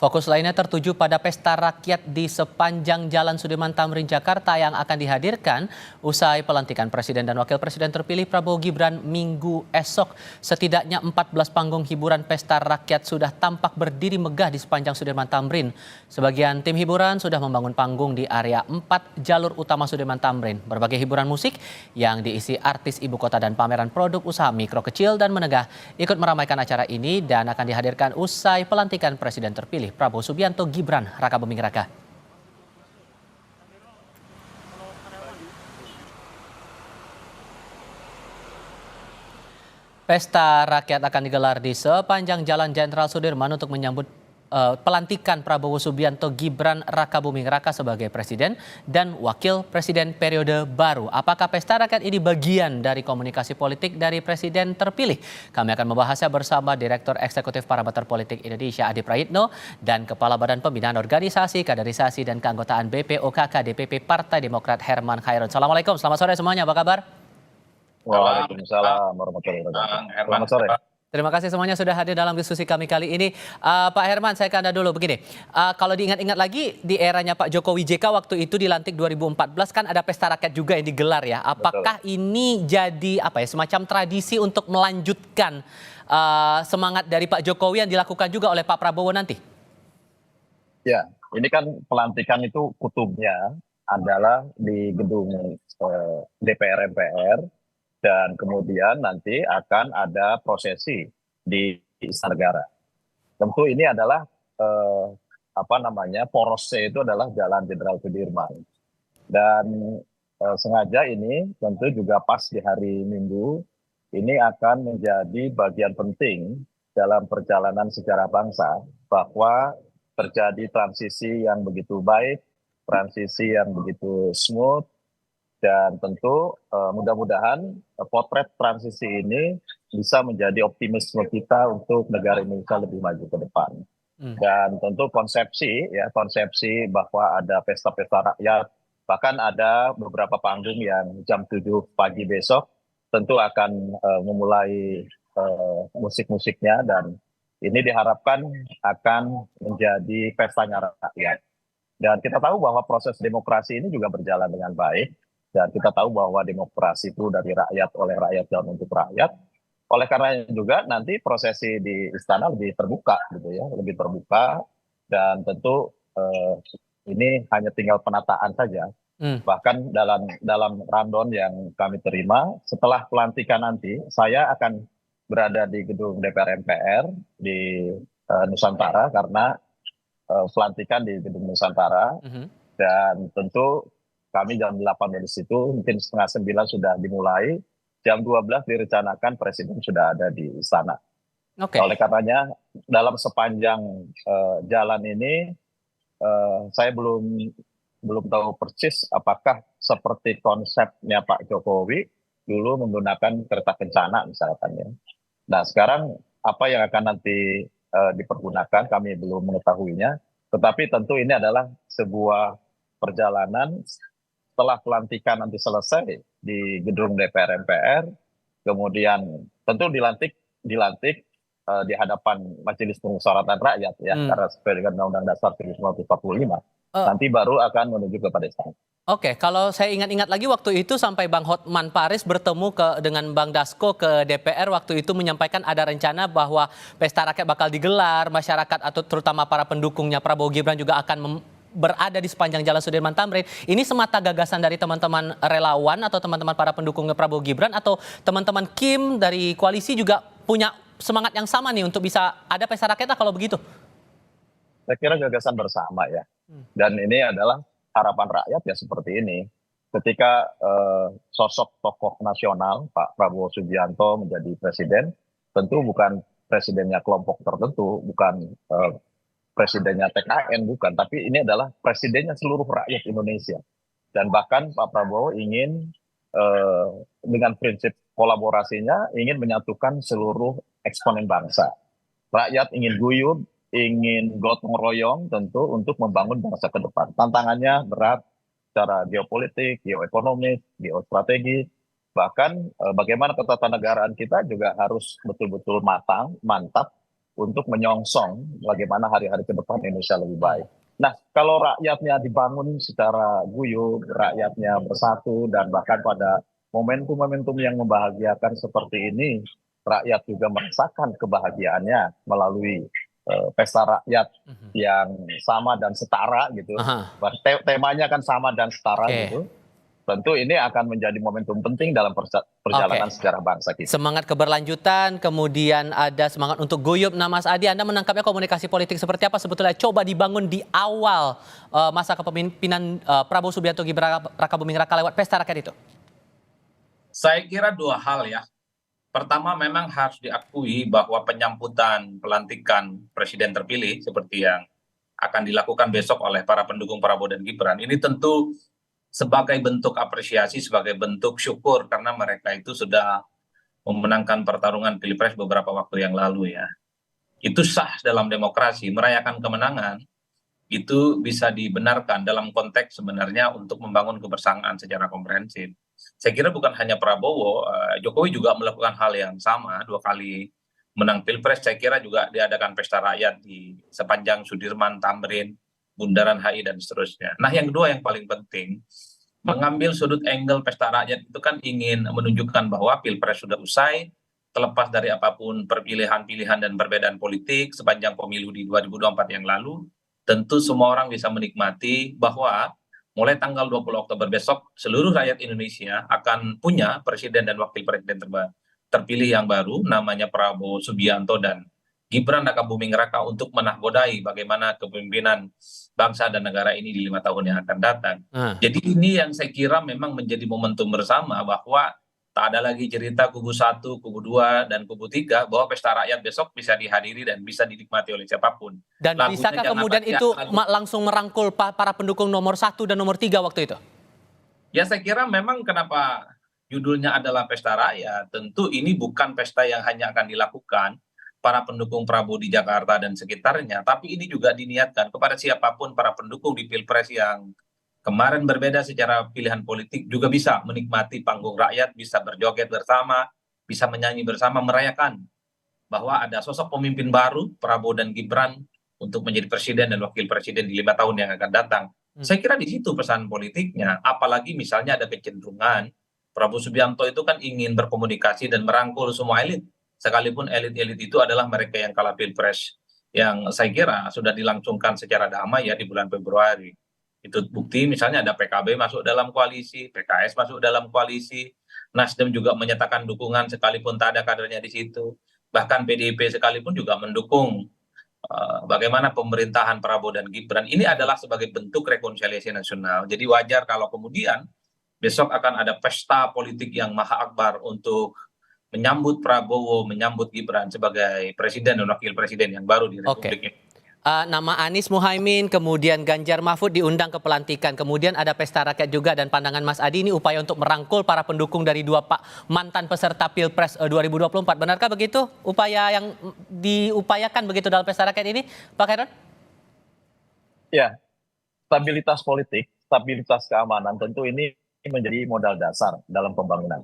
Fokus lainnya tertuju pada pesta rakyat di sepanjang Jalan Sudirman Tamrin, Jakarta yang akan dihadirkan usai pelantikan Presiden dan Wakil Presiden terpilih Prabowo Gibran Minggu esok. Setidaknya 14 panggung hiburan pesta rakyat sudah tampak berdiri megah di sepanjang Sudirman Tamrin. Sebagian tim hiburan sudah membangun panggung di area 4 jalur utama Sudirman Tamrin. Berbagai hiburan musik yang diisi artis ibu kota dan pameran produk usaha mikro, kecil, dan menengah ikut meramaikan acara ini dan akan dihadirkan usai pelantikan Presiden terpilih Prabowo Subianto Gibran Raka Buming Raka. Pesta rakyat akan digelar di sepanjang Jalan Jenderal Sudirman untuk menyambut pelantikan Prabowo Subianto Gibran Raka Buming Raka sebagai Presiden dan Wakil Presiden periode baru. Apakah pesta rakyat ini bagian dari komunikasi politik dari Presiden terpilih? Kami akan membahasnya bersama Direktur Eksekutif Parameter Politik Indonesia Adi Prayitno dan Kepala Badan Pembinaan Organisasi, Kaderisasi, dan Keanggotaan BPOKK DPP Partai Demokrat Herman Khairun. Assalamualaikum, selamat sore semuanya, apa kabar? Waalaikumsalam warahmatullahi wabarakatuh. Selamat sore. Terima kasih semuanya sudah hadir dalam diskusi kami kali ini. Pak Herman, saya ke Anda dulu begini. Kalau diingat-ingat lagi di eranya Pak Jokowi JK waktu itu dilantik 2014 kan ada pesta rakyat juga yang digelar ya. Apakah ini jadi semacam tradisi untuk melanjutkan semangat dari Pak Jokowi yang dilakukan juga oleh Pak Prabowo nanti? Ya, ini kan pelantikan itu kutubnya adalah di gedung DPR MPR. Dan kemudian nanti akan ada prosesi di Istana Negara. Tentu ini adalah porosnya itu adalah Jalan Jenderal Sudirman. Dan sengaja ini tentu juga pas di hari Minggu ini akan menjadi bagian penting dalam perjalanan sejarah bangsa bahwa terjadi transisi yang begitu baik, transisi yang begitu smooth. Dan tentu mudah-mudahan potret transisi ini bisa menjadi optimisme kita untuk negara Indonesia lebih maju ke depan. Dan tentu konsepsi bahwa ada pesta-pesta rakyat, bahkan ada beberapa panggung yang jam 7 pagi besok tentu akan memulai musik-musiknya dan ini diharapkan akan menjadi pestanya rakyat. Dan kita tahu bahwa proses demokrasi ini juga berjalan dengan baik. Dan kita tahu bahwa demokrasi itu dari rakyat, oleh rakyat, dan untuk rakyat. Oleh karena juga nanti prosesi di istana lebih terbuka gitu ya, lebih terbuka dan tentu ini hanya tinggal penataan saja. Bahkan dalam rundown yang kami terima setelah pelantikan nanti saya akan berada di gedung DPR MPR di Nusantara karena pelantikan di gedung Nusantara dan tentu kami jam 8 dari situ, mungkin setengah 9 sudah dimulai. Jam 12 direncanakan Presiden sudah ada di istana. Oleh karenanya, dalam sepanjang jalan ini, saya belum tahu persis apakah seperti konsepnya Pak Jokowi dulu menggunakan kereta kencana misalkan ya. Nah sekarang apa yang akan nanti dipergunakan kami belum mengetahuinya. Tetapi tentu ini adalah sebuah perjalanan setelah pelantikan nanti selesai di gedung DPR MPR, kemudian tentu dilantik di hadapan Majelis Permusyawaratan Rakyat ya, karena sesuai dengan Undang-Undang Dasar 1945, nanti baru akan menuju kepada istana. Oke, kalau saya ingat-ingat lagi waktu itu sampai Bang Hotman Paris bertemu dengan Bang Dasko ke DPR waktu itu menyampaikan ada rencana bahwa pesta rakyat bakal digelar, masyarakat atau terutama para pendukungnya Prabowo Gibran juga akan berada di sepanjang Jalan Sudirman Tamrin. Ini semata gagasan dari teman-teman relawan atau teman-teman para pendukungnya Prabowo Gibran atau teman-teman Kim dari koalisi juga punya semangat yang sama nih untuk bisa ada pesta rakyat kalau begitu? Saya kira gagasan bersama ya. Dan ini adalah harapan rakyat ya seperti ini. Ketika sosok tokoh nasional Pak Prabowo Subianto menjadi presiden, tentu bukan presidennya kelompok tertentu, bukan presidennya TKN, bukan, tapi ini adalah presidennya seluruh rakyat Indonesia. Dan bahkan Pak Prabowo ingin dengan prinsip kolaborasinya ingin menyatukan seluruh eksponen bangsa. Rakyat ingin guyup, ingin gotong royong tentu untuk membangun bangsa ke depan. Tantangannya berat secara geopolitik, geoekonomis, geostrategi, bahkan bagaimana ketatanegaraan kita juga harus betul-betul matang, mantap untuk menyongsong bagaimana hari-hari ke depan Indonesia lebih baik. Nah, kalau rakyatnya dibangun secara guyup, rakyatnya bersatu, dan bahkan pada momentum-momentum yang membahagiakan seperti ini, rakyat juga merasakan kebahagiaannya melalui pesta rakyat yang sama dan setara gitu. Aha. Temanya kan sama dan setara Oke. gitu. Tentu ini akan menjadi momentum penting dalam perjalanan Oke. sejarah bangsa kita. Semangat keberlanjutan, kemudian ada semangat untuk guyup. Nah, Mas Adi, Anda menangkapnya komunikasi politik seperti apa sebetulnya coba dibangun di awal masa kepemimpinan Prabowo Subianto Gibran Rakabuming Raka lewat pesta rakyat itu? Saya kira dua hal ya. Pertama, memang harus diakui bahwa penyambutan pelantikan presiden terpilih seperti yang akan dilakukan besok oleh para pendukung Prabowo dan Gibran ini tentu sebagai bentuk apresiasi, sebagai bentuk syukur karena mereka itu sudah memenangkan pertarungan Pilpres beberapa waktu yang lalu ya. Itu sah dalam demokrasi, merayakan kemenangan itu bisa dibenarkan dalam konteks sebenarnya untuk membangun kebersamaan secara komprehensif. Saya kira bukan hanya Prabowo, Jokowi juga melakukan hal yang sama 2 kali menang Pilpres. Saya kira juga diadakan pesta rakyat di sepanjang Sudirman, Tamrin, Bundaran HI dan seterusnya. Nah, yang kedua yang paling penting, mengambil sudut angle pesta rakyat itu kan ingin menunjukkan bahwa Pilpres sudah usai, terlepas dari apapun pilihan dan perbedaan politik sepanjang pemilu di 2024 yang lalu, tentu semua orang bisa menikmati bahwa mulai tanggal 20 Oktober besok seluruh rakyat Indonesia akan punya presiden dan wakil presiden terpilih yang baru namanya Prabowo Subianto dan Gibran Rakabuming Raka untuk menahkodai bagaimana kepemimpinan bangsa dan negara ini di 5 tahun yang akan datang. Jadi ini yang saya kira memang menjadi momentum bersama bahwa tak ada lagi cerita kubu 1, kubu 2, dan kubu 3 bahwa pesta rakyat besok bisa dihadiri dan bisa dinikmati oleh siapapun. Dan Lagunya bisakah jangan kemudian lagi itu lagu- langsung merangkul para pendukung nomor 1 dan nomor 3 waktu itu? Ya saya kira memang kenapa judulnya adalah pesta rakyat, tentu ini bukan pesta yang hanya akan dilakukan para pendukung Prabowo di Jakarta dan sekitarnya, tapi ini juga diniatkan kepada siapapun para pendukung di Pilpres yang kemarin berbeda secara pilihan politik juga bisa menikmati panggung rakyat, bisa berjoget bersama, bisa menyanyi bersama, merayakan bahwa ada sosok pemimpin baru, Prabowo dan Gibran, untuk menjadi presiden dan wakil presiden di 5 tahun yang akan datang. Saya kira di situ pesan politiknya, apalagi misalnya ada kecenderungan Prabowo Subianto itu kan ingin berkomunikasi dan merangkul semua elit, sekalipun elit-elit itu adalah mereka yang kalah Pilpres, yang saya kira sudah dilangsungkan secara damai ya di bulan Februari. Itu bukti misalnya ada PKB masuk dalam koalisi, PKS masuk dalam koalisi, Nasdem juga menyatakan dukungan sekalipun tak ada kadernya di situ. Bahkan PDIP sekalipun juga mendukung bagaimana pemerintahan Prabowo dan Gibran. Ini adalah sebagai bentuk rekonsiliasi nasional. Jadi wajar kalau kemudian besok akan ada pesta politik yang maha akbar untuk menyambut Prabowo, menyambut Gibran sebagai presiden dan wakil presiden yang baru di Republik ini. Nama Anies Muhaimin, kemudian Ganjar Mahfud diundang ke pelantikan. Kemudian ada pesta rakyat juga dan pandangan Mas Adi ini upaya untuk merangkul para pendukung dari dua mantan peserta Pilpres 2024. Benarkah begitu upaya yang diupayakan begitu dalam pesta rakyat ini, Pak Khairon? Ya, stabilitas politik, stabilitas keamanan tentu ini menjadi modal dasar dalam pembangunan.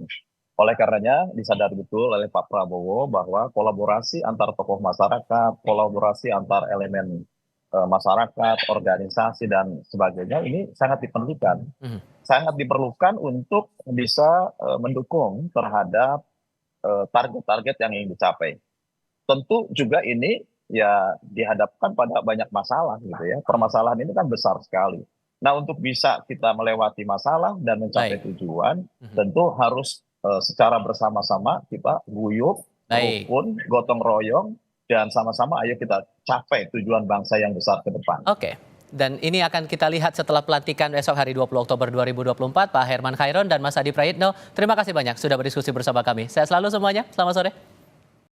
Oleh karenanya disadari betul oleh Pak Prabowo bahwa kolaborasi antar tokoh masyarakat, kolaborasi antar elemen masyarakat, organisasi dan sebagainya ini sangat diperlukan. Sangat diperlukan untuk bisa mendukung terhadap target-target yang ingin dicapai. Tentu juga ini ya dihadapkan pada banyak masalah gitu ya. Permasalahan ini kan besar sekali. Nah, untuk bisa kita melewati masalah dan mencapai tujuan, tentu harus secara bersama-sama kita guyup, rukun, gotong royong, dan sama-sama ayo kita capai tujuan bangsa yang besar ke depan. Oke. Dan ini akan kita lihat setelah pelantikan besok hari 20 Oktober 2024, Pak Herman Khairon dan Mas Adi Prayitno. Terima kasih banyak sudah berdiskusi bersama kami. Sehat selalu semuanya. Selamat sore.